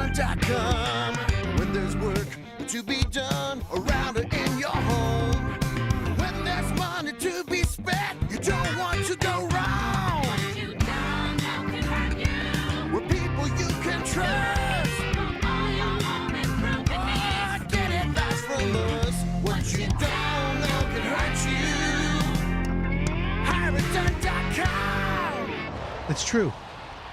Redone.com. When there's work to be done around or in your home, when there's money to be spent, you don't want to go wrong. What you don't know can hurt you. We're people you can trust. For all your home improvement Oh, needs. get advice from us. What you don't know can hurt you. Redone.com. That's true.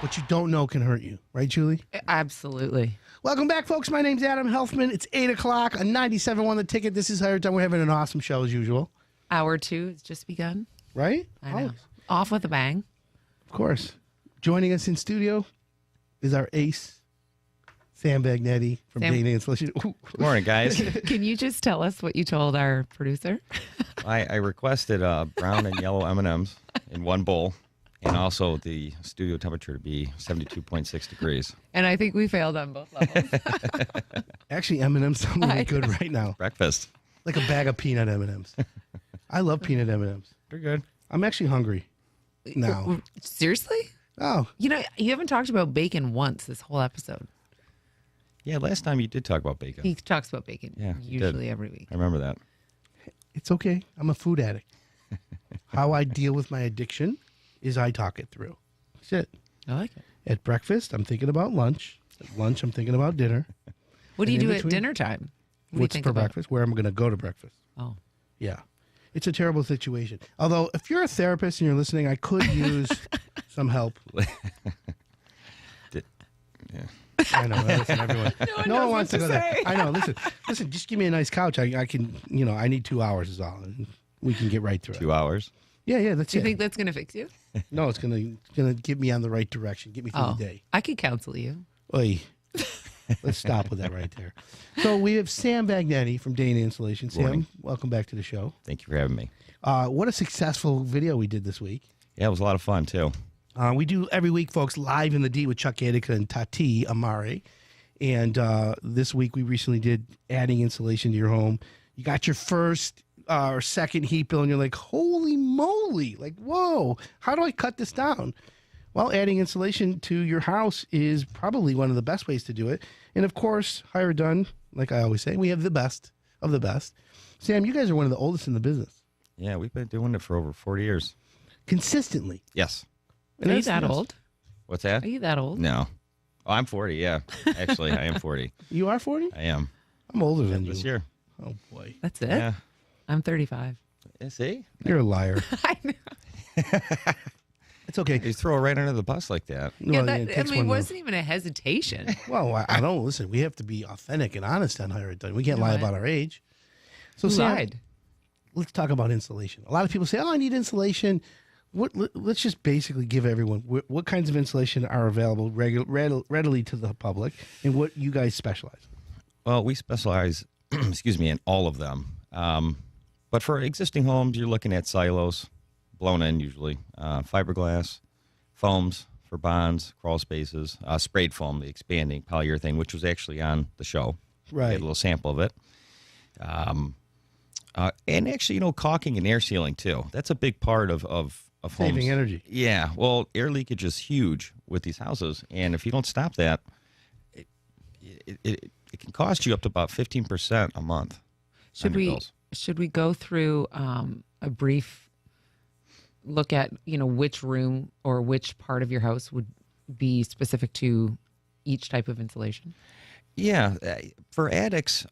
What you don't know can hurt you. Right, Julie? Absolutely. Welcome back, folks. My name's Adam Helfman. It's 8 o'clock on 97.1 The Ticket. This is Redone. We're having an awesome show as usual. Hour 2 has just begun. Right? I know. Always. Off with a bang. Of course. Joining us in studio is our ace, Sam Bagnetti from Sam. Dating Insulation. Ooh. Good morning, guys. Can you just tell us what you told our producer? I requested brown and yellow M&Ms in one bowl, and also the studio temperature to be 72.6 degrees. And I think we failed on both levels. Actually, M&M's sound really good right now. Breakfast. Like a bag of peanut M&Ms. I love peanut M&Ms. They're good. I'm actually hungry now. Seriously? Oh, You know, you haven't talked about bacon once this whole episode. Yeah, last time you did talk about bacon. He talks about bacon Yeah, you usually did. every week. I remember that. it's okay. I'm a food addict. How I deal with my addiction is I talk it through. That's it. I like it. At breakfast, I'm thinking about lunch. At lunch, I'm thinking about dinner. What do you And in do at between- dinner time? What do you What's think for about? breakfast? Where I'm going to go to breakfast. Oh. Yeah. It's a terrible situation. Although, if you're a therapist and you're listening, I could use some help. Yeah. I know. Listen, everyone. No one wants to go there. say. I know. Listen. Just give me a nice couch. I can. I need 2 hours is all, and we can get right through it. 2 hours. Yeah. That's Do you it. think that's going to fix you? No, it's gonna get me on the right direction. Get me through the day. I could counsel you. Oy. Let's stop with that right there. So we have Sam Bagnetti from Dane Insulation. Sam, Morning. welcome back to the show. Thank you for having me. What a successful video we did this week. Yeah, it was a lot of fun, too. We do every week, folks, Live in the D with Chuck Gatica and Tati Amare. And this week we recently did adding insulation to your home. You got your first or second heat bill and you're like, holy moly, like, whoa, how do I cut this down? Well, adding insulation to your house is probably one of the best ways to do it. And of course, Redone, like I always say, we have the best of the best. Sam, you guys are one of the oldest in the business. Yeah, we've been doing it for over 40 years. Consistently. Yes. And Are you that's- that old? What's that? Are you that old? No. Oh, I'm 40, yeah. Actually, I am 40. You are 40? I am. I'm older than This you. year. Oh, boy. That's it? Yeah. I'm 35. See? You're a liar. I know. It's okay. You throw it right under the bus like that. Well, Yeah, it that, I takes mean, it one to- wasn't even a hesitation. Well, I don't listen. We have to be authentic and honest on Higher Done. We can't lie Right. about our age. So, Who Sam, lied? let's talk about insulation. A lot of people say, "Oh, I need insulation." Let's just basically give everyone what kinds of insulation are available readily to the public, and what you guys specialize in. Well, we specialize, excuse me, in all of them. But for existing homes, you're looking at cellulose, blown in usually, fiberglass, foams for bonds, crawl spaces, sprayed foam, the expanding polyurethane, which was actually on the show. We Right. had a little sample of it. And actually, caulking and air sealing too. That's a big part of homes. Saving energy. Yeah. Well, air leakage is huge with these houses. And if you don't stop that, it can cost you up to about 15% a month. Should on your we bills. should we go through a brief look at which room or which part of your house would be specific to each type of insulation? Yeah, for attics,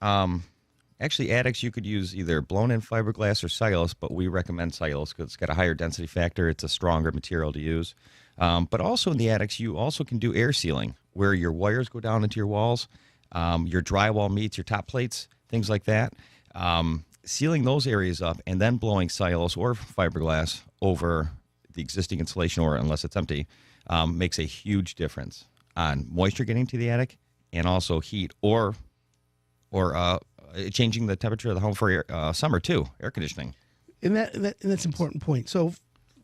actually attics you could use either blown-in fiberglass or cellulose, but we recommend cellulose because it's got a higher density factor. It's a stronger material to use. But also in the attics, you also can do air sealing, where your wires go down into your walls, your drywall meets your top plates, things like that. Sealing those areas up and then blowing cellulose or fiberglass over the existing insulation, or unless it's empty, makes a huge difference on moisture getting to the attic and also heat or changing the temperature of the home for summer too, air conditioning. And that's an important point. So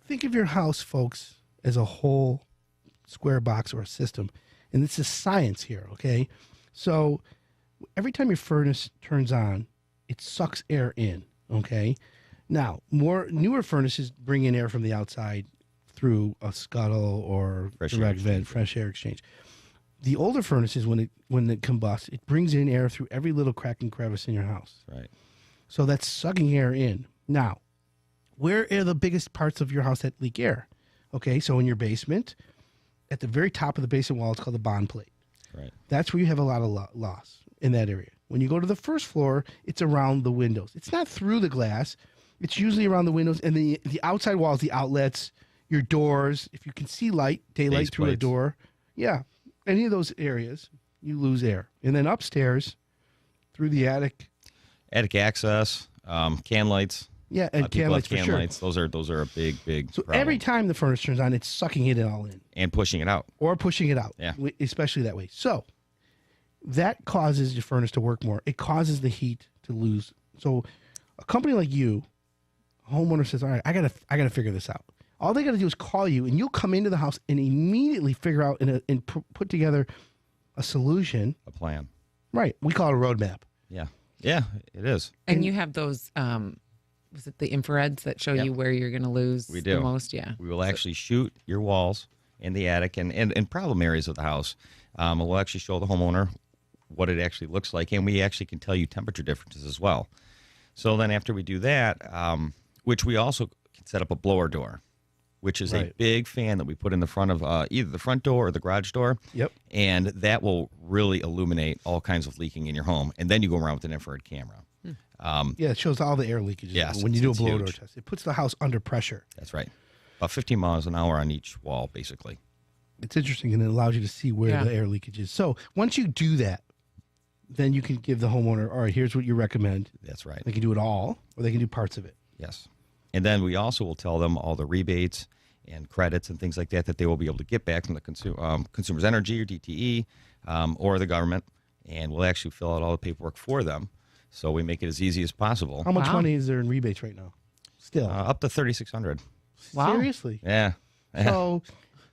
think of your house, folks, as a whole square box or a system. And this is science here, okay? So every time your furnace turns on, it sucks air in, okay? Now, newer furnaces bring in air from the outside through a scuttle or Fresh air direct vent, exchange. fresh air exchange. The older furnaces, when it combusts, it brings in air through every little crack and crevice in your house. Right. So that's sucking air in. Now, where are the biggest parts of your house that leak air? Okay, so in your basement, at the very top of the basement wall, it's called the bond plate. Right. That's where you have a lot of loss in that area. When you go to the first floor, it's around the windows. It's not through the glass. It's usually around the windows and the outside walls, the outlets, your doors. If you can see daylight Base through a plates. door, yeah, any of those areas, you lose air. And then upstairs, through the attic, Attic access, can lights. yeah, and People can have lights for can sure. lights. Those are a big So problem. every time the furnace turns on, it's sucking it all in And pushing it out. or pushing it out, Yeah. especially that way. So that causes your furnace to work more. It causes the heat to lose. So a company like you, a homeowner says, all right, I gotta figure this out. All they got to do is call you, and you'll come into the house and immediately figure out and put together a solution. A plan. Right. We call it a roadmap. Yeah. Yeah, it is. And you have those, was it the infrareds that show Yep. you where you're going to lose We the do. most? Yeah. We will actually shoot your walls in the attic and problem areas of the house. We'll actually show the homeowner what it actually looks like, and we actually can tell you temperature differences as well. So then after we do that, which we also can set up a blower door, which is a Right. big fan that we put in the front of either the front door or the garage door. Yep. And that will really illuminate all kinds of leaking in your home. And then you go around with an infrared camera. Yeah, it shows all the air leakages. Yes, When you do a it's blower door huge. test, it puts the house under pressure. That's right. About 15 miles an hour on each wall, basically. It's interesting, and it allows you to see where Yeah. the air leakage is. So once you do that, then you can give the homeowner, all right, here's what you recommend. That's right. They can do it all, or they can do parts of it. Yes. And then we also will tell them all the rebates and credits and things like that they will be able to get back from the Consumers Energy or DTE or the government. And we'll actually fill out all the paperwork for them. So we make it as easy as possible. How much Wow. money is there in rebates right now? Still. Up to $3,600. Wow. Seriously? Yeah. So,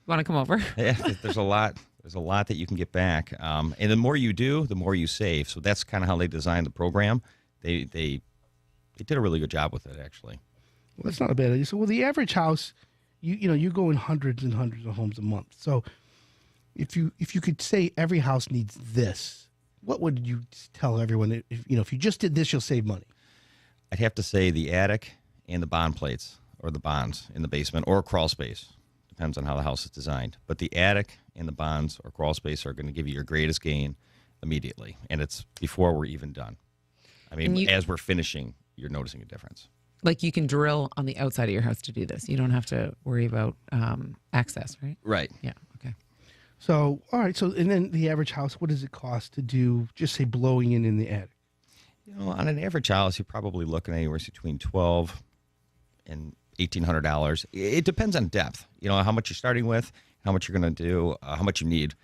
Want to come over? Yeah, there's a lot. There's a lot that you can get back, and the more you do, the more you save. So that's kind of how they designed the program. They did a really good job with it, actually. well, that's not a bad idea. So, well, the average house, you go in hundreds and hundreds of homes a month. So, if you could say every house needs this, what would you tell everyone? If you just did this, you'll save money. I'd have to say the attic and the bond plates or the bonds in the basement or crawl space. Depends on how the house is designed. But the attic and the bonds or crawl space are going to give you your greatest gain immediately. And it's before we're even done. I mean, And you- as we're finishing, you're noticing a difference. Like you can drill on the outside of your house to do this. You don't have to worry about access, right? Right. Yeah. Okay. So, all right. So, and then the average house, what does it cost to do, just say, blowing in the attic? On an average house, you're probably looking anywhere between $1,200 and $1,800. It depends on depth. How much you're starting with, how much you're going to do, how much you need.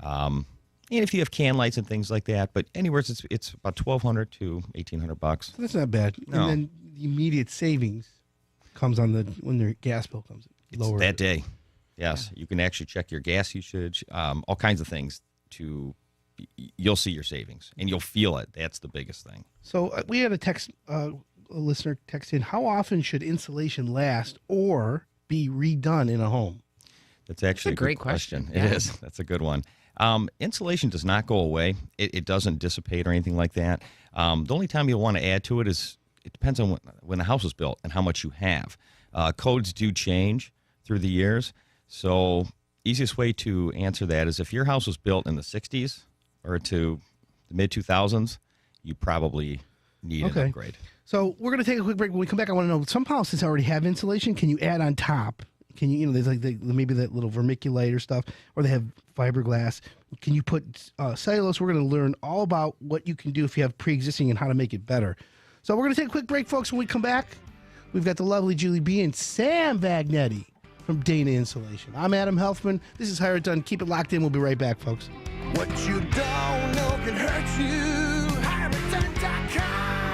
And if you have can lights and things like that, but anywhere it's about $1,200 to $1,800. So that's not bad. No. And then the immediate savings comes when their gas bill comes It's lower. that day. Yes, you can actually check your gas usage, all kinds of things. You'll see your savings and you'll feel it. That's the biggest thing. So we had a listener text in, how often should insulation last or be redone in a home? That's actually a good great question. It Yeah. is. That's a good one. Insulation does not go away. It doesn't dissipate or anything like that. The only time you'll want to add to it is it depends on when the house was built and how much you have. Codes do change through the years. So easiest way to answer that is if your house was built in the 60s or to the mid-2000s, you probably need an upgrade. So we're going to take a quick break. When we come back, I want to know, some houses already have insulation. Can you add on top? Can you, there's like maybe that little vermiculite stuff, or they have fiberglass. Can you put cellulose? We're going to learn all about what you can do if you have pre-existing and how to make it better. So we're going to take a quick break, folks. When we come back, we've got the lovely Julie B. and Sam Vagnetti from Dana Insulation. I'm Adam Helfman. This is Hire It Done. Keep it locked in. We'll be right back, folks. What you don't know can hurt you. HireItDone.com.